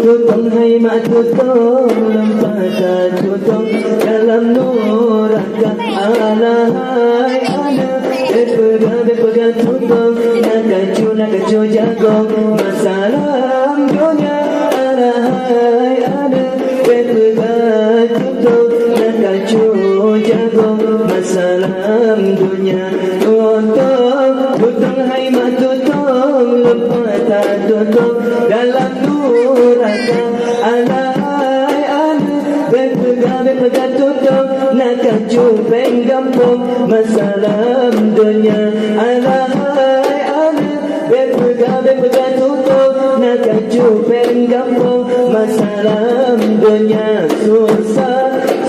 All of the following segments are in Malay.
Tutong hai mak tutong lempata tutong dalam nuraka alahai ana bepega tutong nakacu jago masalam dunia alahai ana bepega tutong nakacu jago masalam dunia tutong hai mak tutong lempata tutong dalam nuraka alahai ana bepega tutong nakacu penggambung masalam dunia alahai ana bepega tutong nakacu penggambung masalam dunia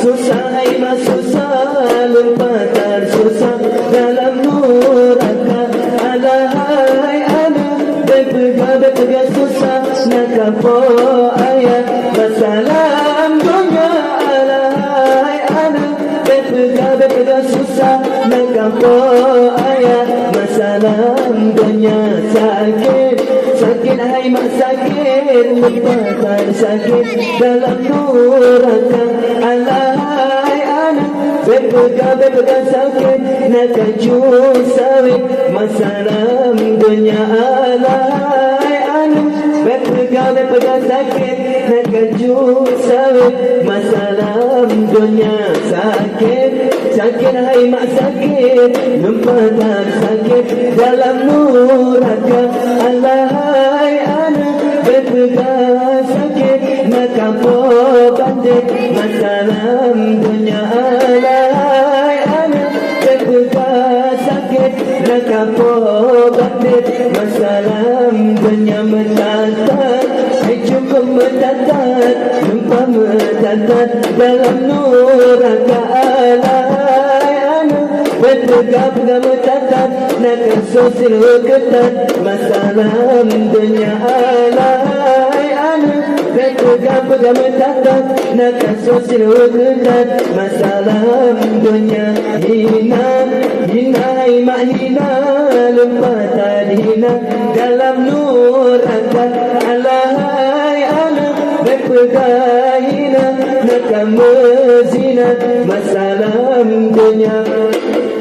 susah hai mas susah lupa tar susah dalam nuraka alahai ana bepega susah nakapo ayat masalam dunia alahai ana bepega susah nakapo ayat masalam dunia sakit hai mak sakit lupa tar sakit dalam nuraka alahai ana bepega sakit nakacu sawit masalam dunia alahai ana bepega sakit nakacu sawit masalam dunia sakit hai mak sakit lupa tar sakit dalam nuraka alahai ana bepega sakit nakapo bandit masalam dunia alahai ana bepega sakit nakapo bandit masalam dunia metatat cukup metatat lupa metatat dalam nuraka alahai ana bepega metatat nakasosil ketat masalam dunia alahai ana bepega metatat nakasosil ketat masalam dunia hina hai mak hina lupa tadina dalam nuraka alahai ana bepega hina nakamazina masalam dunia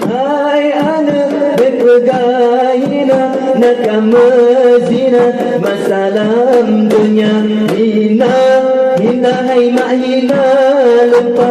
hai ana bepega hina nakamazina masalam dunia hina hai mak hina lupa